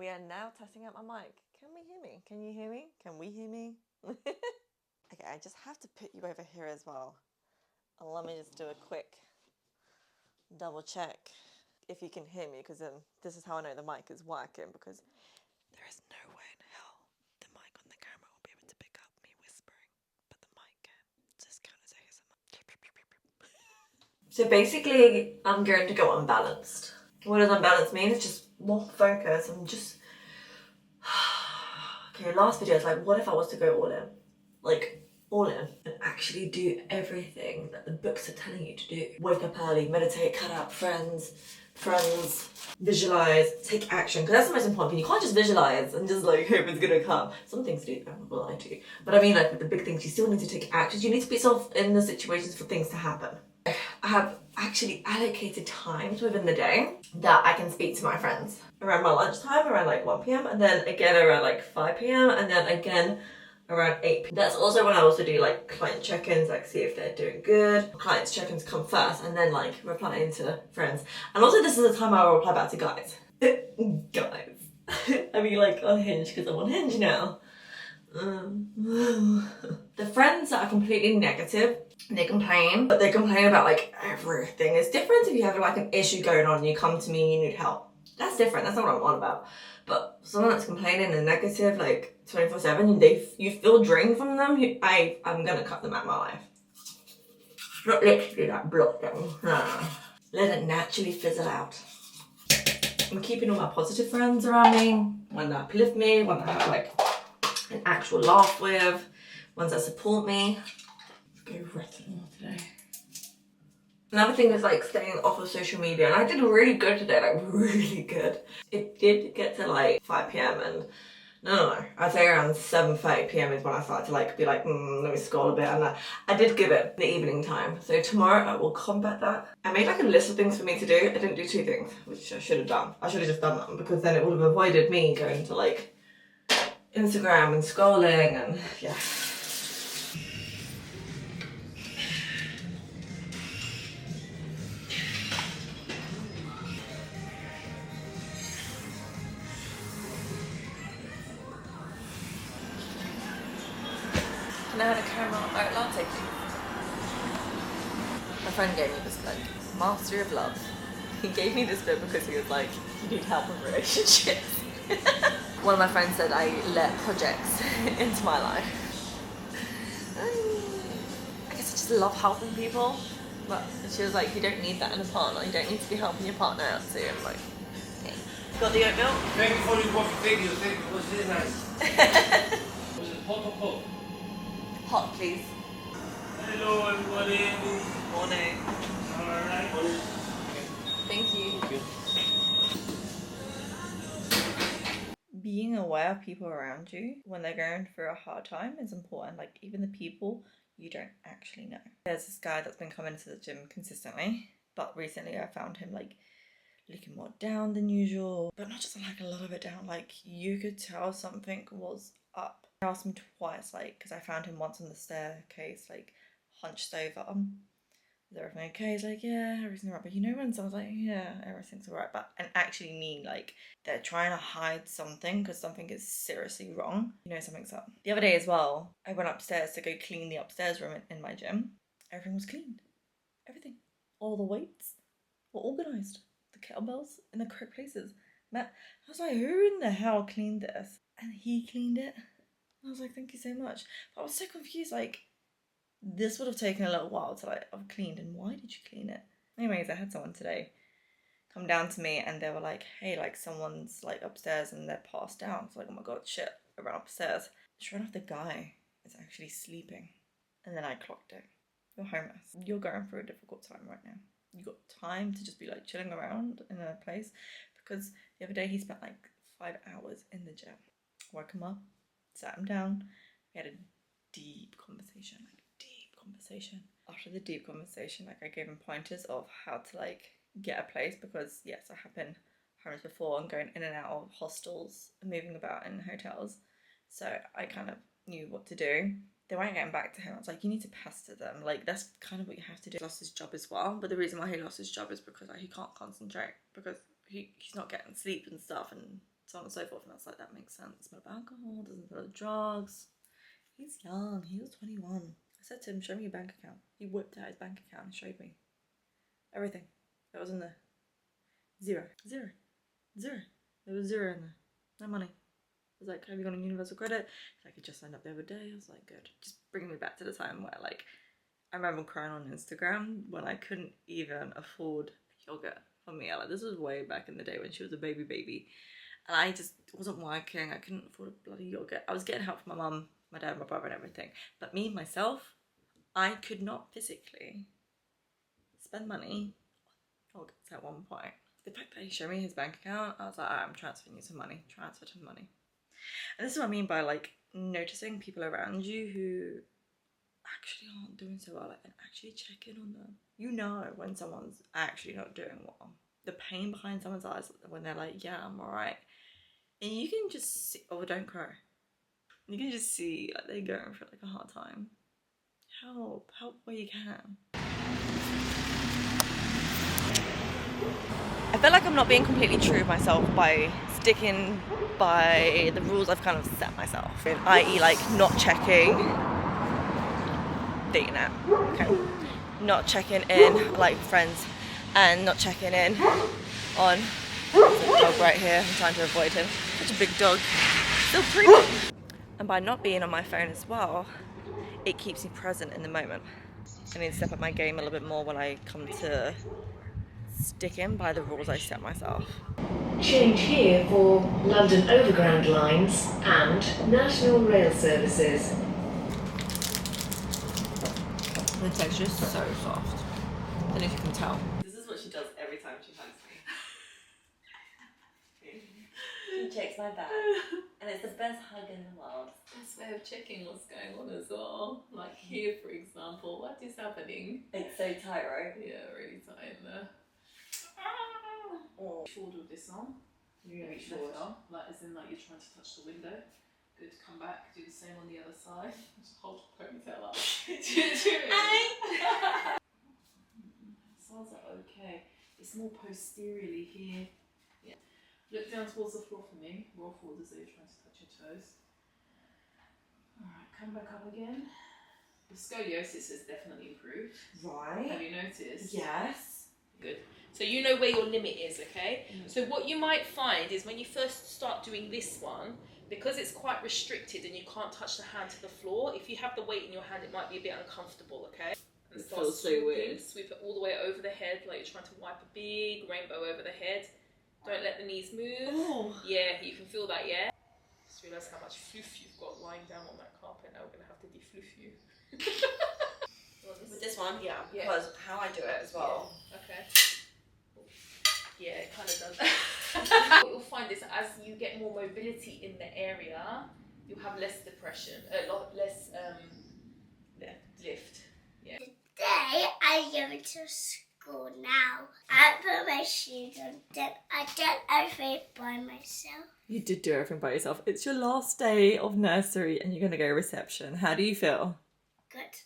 We are now testing out my mic. Can we hear me? Can you hear me? Can we hear me? Okay, I just have to put you over here as well. And let me just do a quick double check if you can hear me, because then this is how I know the mic is working, because there is no way in hell the mic on the camera will be able to pick up me whispering, but the mic can. Just count as ASMR. So basically, I'm going to go unbalanced. What does unbalanced mean? It's just more focus. I'm just... Okay, last video is like, what if I was to go all in? Like, all in. And actually do everything that the books are telling you to do. Wake up early, meditate, cut out friends, visualize, take action. Because that's the most important thing. You can't just visualize and just like hope it's gonna come. Some things do, well, I do. But I mean, like, with the big things, you still need to take actions. You need to put yourself in the situations for things to happen. I have actually allocated times within the day that I can speak to my friends. Around my lunchtime, around like 1 p.m, and then again around like 5 p.m, and then again around 8 p.m. That's also when I also do like client check-ins, like see if they're doing good. Clients check-ins come first, and then like replying to friends. And also this is the time I will reply back to guys. Guys. I mean like on Hinge, because I'm on Hinge now. The friends that are completely negative, they complain, but they complain about like everything. It's different if you have like an issue going on, you come to me and you need help. That's different, that's not what I'm on about. But someone that's complaining and negative like 24/7, you feel drained from them, I'm gonna cut them out of my life. Not literally like block them. Let it naturally fizzle out. I'm keeping all my positive friends around me, one that uplift me, one that I have like an actual laugh with, ones that support me. Go retinol today. Another thing is like staying off of social media, and I did really good today, like really good. It did get to like 5 p.m. and no, I'd say around 7:30 p.m. is when I started to like be like, let me scroll a bit, and I did give it the evening time. So tomorrow I will combat that. I made like a list of things for me to do. I didn't do 2 things, which I should have done. I should have just done them, because then it would have avoided me going to like Instagram and scrolling and yeah. Can I have a caramel oat latte, please? My friend gave me this book, Mastery of Love. He gave me this book because he was like, you need help with relationships. One of my friends said I let projects into my life. I guess I just love helping people. But she was like, you don't need that in a partner. You don't need to be helping your partner out too. I'm like, okay. Got the oat milk? Thank you for your coffee. Thank you. Thank you. It was really nice. Was it hot or cold? Hot, please. Hello, everybody. Morning. Alright. Thank you. Being aware of people around you when they're going through a hard time is important. Like even the people you don't actually know. There's this guy that's been coming to the gym consistently, but recently I found him like looking more down than usual, but not just like a lot of it down, like you could tell something was up. I asked him twice, like, because I found him once on the staircase, like hunched over. Is everything okay? He's like, yeah, everything's alright. But you know when someone's like, yeah, everything's alright, but and actually mean like they're trying to hide something because something is seriously wrong, you know something's up. The other day as well, I went upstairs to go clean the upstairs room in my gym. Everything was cleaned. Everything. All the weights were organised. The kettlebells in the correct places. I was like, who in the hell cleaned this? And he cleaned it. I was like, thank you so much. But I was so confused, like, this would have taken a little while to like have cleaned, and why did you clean it? Anyways, I had someone today come down to me and they were like, hey, like someone's like upstairs and they're passed out. It's like, oh my god, shit, I ran upstairs. Sure enough, the guy is actually sleeping. And then I clocked it. You're homeless. You're going through a difficult time right now. You got time to just be like chilling around in a place, because the other day he spent like 5 hours in the gym. Woke him up, sat him down, we had a deep conversation. After the deep conversation, like I gave him pointers of how to like get a place, because yes, I have been homeless before and going in and out of hostels and moving about in hotels, so I kind of knew what to do. They weren't getting back to him. I was like, you need to pester them, like that's kind of what you have to do. He lost his job as well, but the reason why he lost his job is because like, he can't concentrate, because he's not getting sleep and stuff, and so on and so forth. And I was like, that makes sense. Smell of alcohol, doesn't smell of drugs. He's young. He was 21. I said to him, show me your bank account. He whipped out his bank account and showed me everything that was in there. Zero. There was zero in there. No money. I was like, have you got a universal credit? He's like, I just signed up the other day. I was like, good. Just bring me back to the time where, like, I remember crying on Instagram when I couldn't even afford yogurt for Mia. Like, this was way back in the day when she was a baby. And I just wasn't working. I couldn't afford a bloody yogurt. I was getting help from my mum, my dad, my brother and everything. But me, myself, I could not physically spend money on yogurts at one point. The fact that he showed me his bank account, I was like, I'm transferring you some money. Transfer to money. And this is what I mean by, like, noticing people around you who actually aren't doing so well, like, and actually check in on them. You know when someone's actually not doing well. The pain behind someone's eyes when they're like, yeah, I'm alright. And you can just see, oh, don't cry. You can just see, like, they're going through, like, a hard time. Help where you can. I feel like I'm not being completely true to myself by sticking by the rules I've kind of set myself, i.e. like not checking dating app, okay, not checking in like friends, and not checking in on the dog right here. I'm trying to avoid him. Such a big dog, still pretty. And by not being on my phone as well, it keeps me present in the moment. I need to step up my game a little bit more when I come to sticking by the rules I set myself. Change here for London Overground lines and National Rail services. The texture is so soft. I don't know if you can tell. This is what she does every time she hugs me. She checks my back, and it's the best hug in the world. Best way of checking what's going on as well. Like here, for example, what is happening? It's so tight, right? Yeah, really tight in there. Oh. Forward with this on. You're gonna be Left short. arm, like as in like you're trying to touch the window. Good, come back, do the same on the other side. Just hold the ponytail up. Sides are okay. It's more posteriorly here. Yeah. Look down towards the floor for me. Roll forward as though you're trying to touch your toes. Alright, come back up again. The scoliosis has definitely improved. Right. Have you noticed? Yes. Good. So you know where your limit is, okay? So what you might find is when you first start doing this one, because it's quite restricted and you can't touch the hand to the floor, if you have the weight in your hand, it might be a bit uncomfortable, okay? And It start feels so swooping, weird. Sweep it all the way over the head, like you're trying to wipe a big rainbow over the head. Don't let the knees move. Oh. Yeah, you can feel that, yeah? Just realise how much fluff you've got lying down on that carpet. Now we're going to have to defluff you. With this one, yeah, Yeah. because how I do it as well. Okay. Yeah, it kind of does. What you'll find is as you get more mobility in the area, you'll have less depression, a lot less lift. Yeah. Today I'm going to school now. I put my shoes on. Then I did everything by myself. You did do everything by yourself. It's your last day of nursery and you're going to go reception. How do you feel? Good.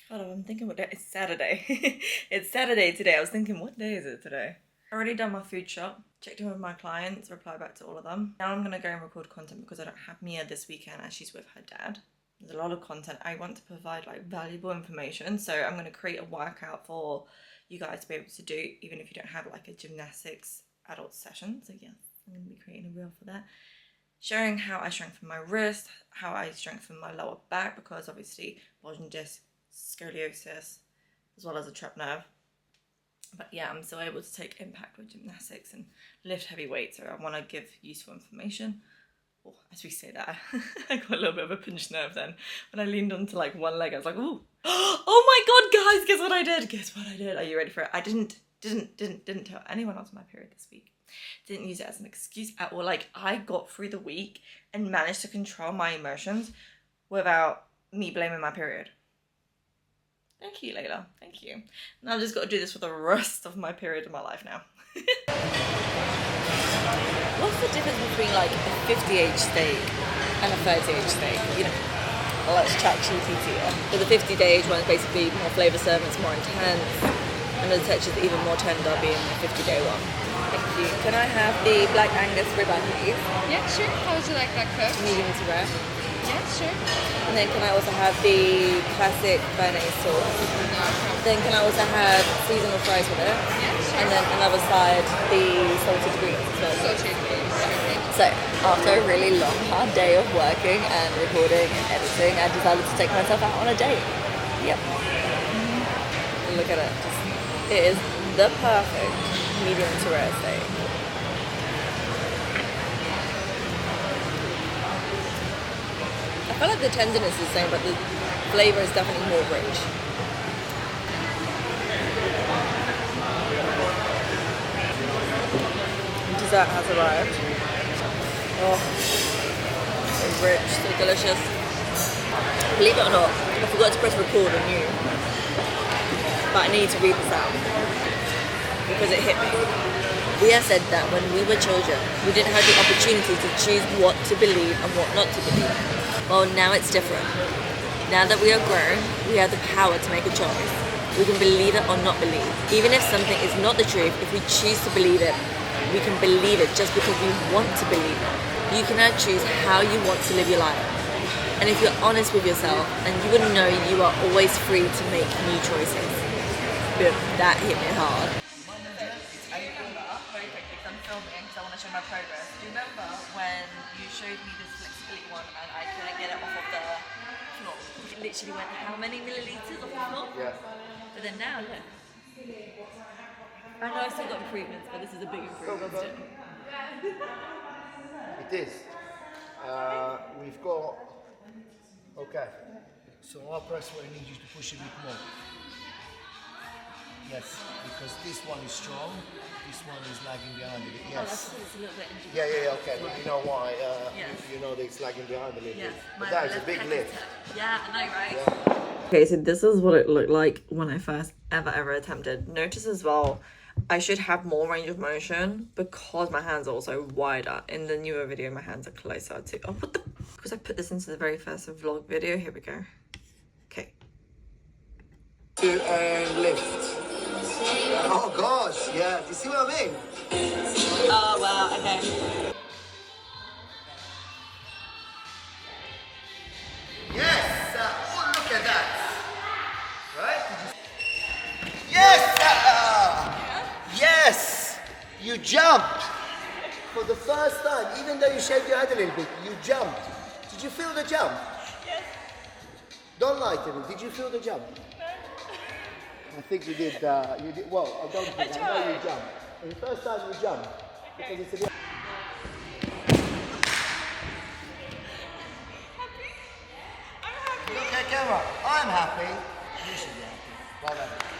Hold on, I'm thinking what day. It's Saturday. It's Saturday today. I was thinking, what day is it today? Already done my food shop, checked in with my clients, replied back to all of them. Now I'm going to go and record content because I don't have Mia this weekend as she's with her dad. There's a lot of content. I want to provide like valuable information. So I'm going to create a workout for you guys to be able to do, even if you don't have like a gymnastics adult session. So yes, I'm going to be creating a reel for that. Showing how I strengthen my wrist, how I strengthen my lower back, because obviously bulging disc, scoliosis, as well as a trapped nerve. But yeah, I'm still able to take impact with gymnastics and lift heavy weights. So I want to give useful information. Oh, as we say that, I got a little bit of a pinched nerve then. When I leaned onto like one leg, I was like, ooh, oh my God, guys, guess what I did? Guess what I did? Are you ready for it? I didn't tell anyone else my period this week. Didn't use it as an excuse at all. Like, I got through the week and managed to control my emotions without me blaming my period. Thank you, Layla. Thank you. Now I've just got to do this for the rest of my period of my life now. What's the difference between like a 50-age steak and a 30-age steak? You know, well, let's chat GPT. So the 50-age one is basically more flavour servant, it's more intense, and the texture is even more tender being the 50-day one. you. Can I have the Black Angus ribeye, please? Yeah, sure. How would you like that cooked? Medium to rare. Yeah, sure. And then can I also have the classic béarnaise sauce? No problem. Then can I also have seasonal fries with it? Yeah, sure. And then another side, the salted greens as well. Sauteed greens, sure. So, after a really long, hard day of working and recording and editing, I decided to take myself out on a date. Yep. Look at it. It is the perfect medium to rare steak. I feel like the tenderness is the same, but the flavour is definitely more rich. Dessert has arrived. Oh, so rich, so delicious. Believe it or not, I forgot to press record on you, but I need to read this out because it hit me. We have said that when we were children, we didn't have the opportunity to choose what to believe and what not to believe. Well, now it's different. Now that we are grown, we have the power to make a choice. We can believe it or not believe. Even if something is not the truth, if we choose to believe it, we can believe it just because we want to believe it. You can now choose how you want to live your life. And if you're honest with yourself, and you would know you are always free to make new choices. But that hit me hard. I pulled that up very quickly because I'm filming because I want to show my progress. Do you remember when you showed me this flexibility one and I couldn't get it off of the floor? It literally went how many milliliters off the floor? Yeah. But then now, look. I know I still got improvements, but this is a big improvement still. It is. We've got. Okay. So I'll press where I need you to push a bit more. Yes, because this one is strong, this one is lagging behind a bit. Oh, Yes. it's a little bit injured. Yeah, okay. But you know why? Yes. You know that it's lagging behind a little Yes, bit. my But that is a left big pec is lift. turned. Yeah, I know, right? Yeah. Okay, so this is what it looked like when I first ever attempted. Notice as well, I should have more range of motion because my hands are also wider. In the newer video, my hands are closer to. Oh, what the? Because I put this into the very first vlog video. Here we go. Okay. And lift. Oh gosh, yeah. Do you see what I mean? Oh wow. Okay. Yes! Oh, look at that! Right? Yes! Yes! You jumped! For the first time, even though you shaved your head a little bit, you jumped. Did you feel the jump? Yes. Don't lie to me. Did you feel the jump? No. I think you did. You did. Well, I don't think. I know you jumped. And the first time you jumped, because it's a bit. Look at camera. I'm happy. You should be happy. Well done.